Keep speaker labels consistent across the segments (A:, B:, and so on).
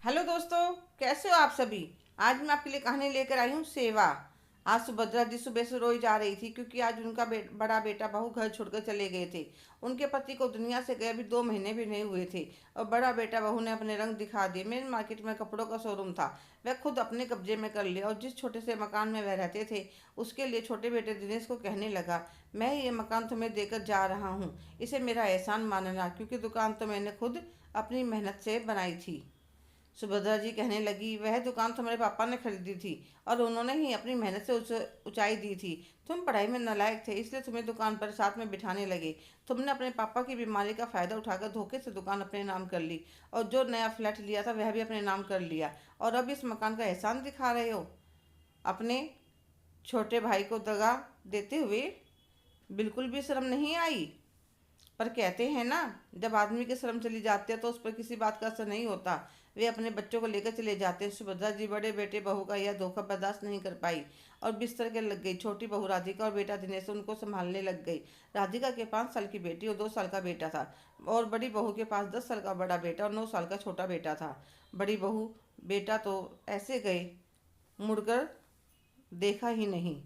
A: Hello दोस्तों, कैसे हो आप सभी। आज मैं आपके लिए कहानी लेकर आई हूँ सेवा। आज सुभद्रा जी सुबह से रोई जा रही थी क्योंकि आज उनका बड़ा बेटा बहू घर छोड़कर चले गए थे। उनके पति को दुनिया से गए अभी 2 महीने भी नहीं हुए थे और बड़ा बेटा बहू ने अपने रंग दिखा दिए। मेन मार्केट में कपड़ों का शोरूम था, वह खुद अपने कब्जे में कर लिया और जिस छोटे से मकान में वह रहते थे उसके लिए छोटे बेटे दिनेश को कहने लगा, मैं ये मकान तुम्हें देकर जा रहा हूँ, इसे मेरा एहसान मानना, क्योंकि दुकान तो मैंने खुद अपनी मेहनत से बनाई थी। सुभद्रा जी कहने लगी, वह दुकान तुम्हारे पापा ने खरीदी थी और उन्होंने ही अपनी मेहनत से ऊंचाई दी थी। तुम पढ़ाई में नालायक थे, इसलिए तुम्हें दुकान पर साथ में बिठाने लगे। तुमने अपने पापा की बीमारी का फायदा उठाकर धोखे से दुकान अपने नाम कर ली और जो नया फ्लैट लिया था वह भी अपने नाम कर लिया, और अब इस मकान का एहसान दिखा रहे हो। अपने छोटे भाई को दगा देते हुए बिल्कुल भी शर्म नहीं आई। पर कहते हैं ना, जब आदमी की शर्म चली जाती है तो उस पर किसी बात का असर नहीं होता। वे अपने बच्चों को लेकर चले जाते हैं। सुभद्रा जी बड़े बेटे बहू का यह धोखा बर्दाश्त नहीं कर पाई और बिस्तर के लग गई। छोटी बहू राधिका और बेटा दिनेश उनको संभालने लग गई। राधिका के 5 साल की बेटी और 2 साल का बेटा था और बड़ी बहू के पास 10 साल का बड़ा बेटा और 9 साल का छोटा बेटा था। बड़ी बहू बेटा तो ऐसे गए, मुड़कर देखा ही नहीं।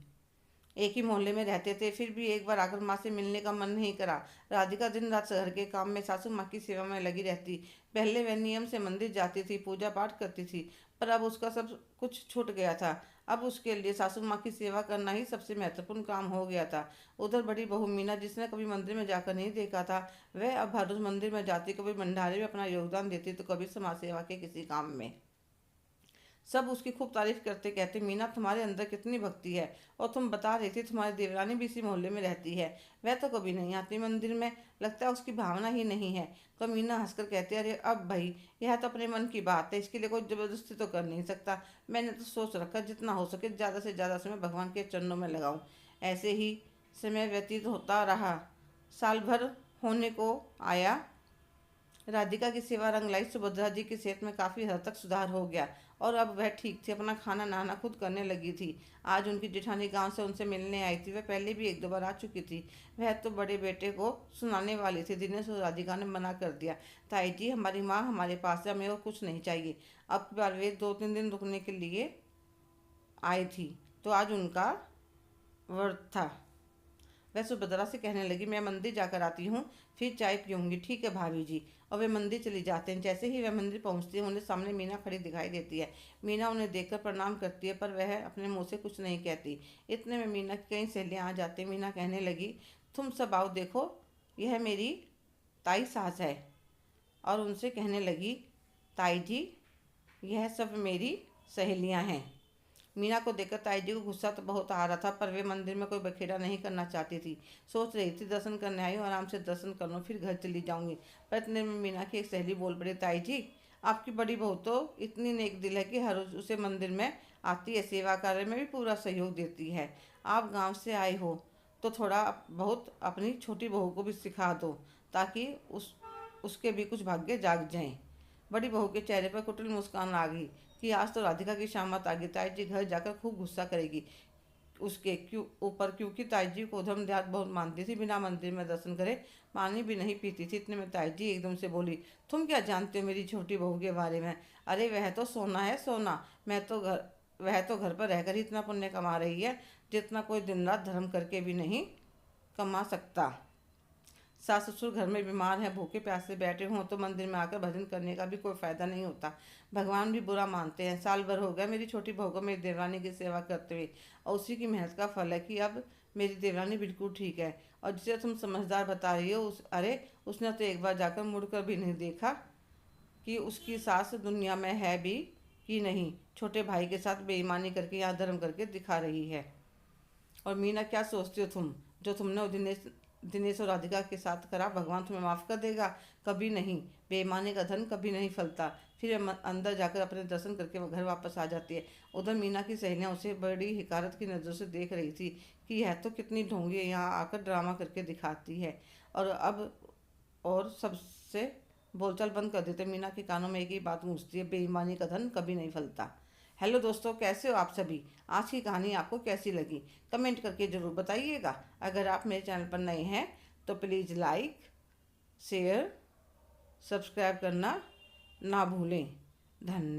A: एक ही मोहल्ले में रहते थे, फिर भी एक बार आकर माँ से मिलने का मन नहीं करा। राधिका दिन रात घर के काम में सासू माँ की सेवा में लगी रहती। पहले वह नियम से मंदिर जाती थी, पूजा पाठ करती थी, पर अब उसका सब कुछ छूट गया था। अब उसके लिए सासू माँ की सेवा करना ही सबसे महत्वपूर्ण काम हो गया था। उधर बड़ी बहू मीना, जिसने कभी मंदिर में जाकर नहीं देखा था, वह अब हर रोज मंदिर में जाती, कभी भंडारे में अपना योगदान देती तो कभी समाज सेवा के किसी काम में। सब उसकी खूब तारीफ करते, कहते, मीना तुम्हारे अंदर कितनी भक्ति है, और तुम बता रही थी तुम्हारी देवरानी भी इसी मोहल्ले में रहती है, वह तो कभी नहीं आती मंदिर में, लगता है उसकी भावना ही नहीं है। तो मीना हंसकर कहती, अरे अब भाई, यह तो अपने मन की बात है, इसके लिए कोई जबरदस्ती तो कर नहीं सकता। मैंने तो सोच रखा जितना हो सके ज़्यादा से ज़्यादा समय भगवान के चरणों में लगाऊं। ऐसे ही समय व्यतीत होता रहा। साल भर होने को आया। राधिका की सेवा रंग लाई। सुभद्रा जी की सेहत में काफ़ी हद तक सुधार हो गया और अब वह ठीक थी, अपना खाना नहाना खुद करने लगी थी। आज उनकी जेठानी गांव से उनसे मिलने आई थी। वह पहले भी 1-2 बार आ चुकी थी। वह तो बड़े बेटे को सुनाने वाली थी। दिनेश और राधिका ने मना कर दिया, ताई जी हमारी माँ हमारे पास है, हमें और कुछ नहीं चाहिए। अब की बार वे 2-3 दिन रुकने के लिए आई थी, तो आज उनका व्रत था। वह सुभद्रा से कहने लगी, मैं मंदिर जाकर आती हूँ, फिर चाय पीऊँगी। ठीक है भाभी जी। और वे मंदिर चली जाते हैं। जैसे ही वह मंदिर पहुँचती है, उन्हें सामने मीना खड़ी दिखाई देती है। मीना उन्हें देखकर प्रणाम करती है, पर वह अपने मुँह से कुछ नहीं कहती। इतने में मीना की कई सहेलियाँ आ जाती हैं। मीना कहने लगी, तुम सब आओ, देखो यह मेरी ताई सास है। और उनसे कहने लगी, ताई जी यह सब मेरी सहेलियाँ हैं। मीना को देखकर ताई जी को गुस्सा तो बहुत आ रहा था, पर वे मंदिर में कोई बखेड़ा नहीं करना चाहती थी। सोच रही थी, दर्शन करने आई हूँ, आराम से दर्शन कर लूँ, फिर घर चली जाऊंगी। पर इतने में मीना की एक सहेली बोल पड़ी, ताई जी आपकी बड़ी बहू तो इतनी नेक दिल है कि हर रोज उसे मंदिर में आती है, सेवा कार्य में भी पूरा सहयोग देती है। आप गाँव से आए हो तो थोड़ा बहुत अपनी छोटी बहू को भी सिखा दो, ताकि उसके भी कुछ भाग्य जाग जाएं। बड़ी बहू के चेहरे पर कुटिल मुस्कान आ गई कि आज तो राधिका की शामत आ गई। ताई जी घर जाकर खूब गुस्सा करेगी उसके क्यों ऊपर, क्योंकि ताई जी को धर्म ध्यान बहुत मानती थी, बिना मंदिर में दर्शन करे पानी भी नहीं पीती थी। इतने में ताई जी एकदम से बोली, तुम क्या जानते हो मेरी छोटी बहू के बारे में। अरे वह तो सोना है सोना। मैं तो घर वह तो घर पर रहकर ही इतना पुण्य कमा रही है जितना कोई दिन रात धर्म करके भी नहीं कमा सकता। सास ससुर घर में बीमार हैं, भूखे प्यासे बैठे हों तो मंदिर में आकर भजन करने का भी कोई फायदा नहीं होता। भगवान भी बुरा मानते हैं। साल भर हो गया मेरी छोटी बहू को मेरी देवरानी की सेवा करते हुए, और उसी की मेहनत का फल है कि अब मेरी देवरानी बिल्कुल ठीक है। और जिसे तुम समझदार बता रही हो, अरे उसने तो एक बार जाकर मुड़कर भी नहीं देखा कि उसकी सास दुनिया में है भी कि नहीं। छोटे भाई के साथ बेईमानी करके यहाँ धर्म करके दिखा रही है। और मीना क्या सोचती हो तुम, जो तुमने वो दिनेश और राधिका के साथ करा, भगवान तुम्हें माफ़ कर देगा? कभी नहीं। बेईमानी का धन कभी नहीं फलता। फिर अंदर जाकर अपने दर्शन करके वो घर वापस आ जाती है। उधर मीना की सहेलियाँ उसे बड़ी हिकारत की नज़र से देख रही थी कि यह तो कितनी ढोंगी है, यहाँ आकर ड्रामा करके दिखाती है। और अब और सबसे बोलचाल बंद कर देते। मीना के कानों में एक ही बात गूंजती है, बेईमानी का धन कभी नहीं फलता। हेलो दोस्तों, कैसे हो आप सभी। आज की कहानी आपको कैसी लगी कमेंट करके ज़रूर बताइएगा। अगर आप मेरे चैनल पर नए हैं तो प्लीज़ लाइक, शेयर, सब्सक्राइब करना ना भूलें। धन्यवाद।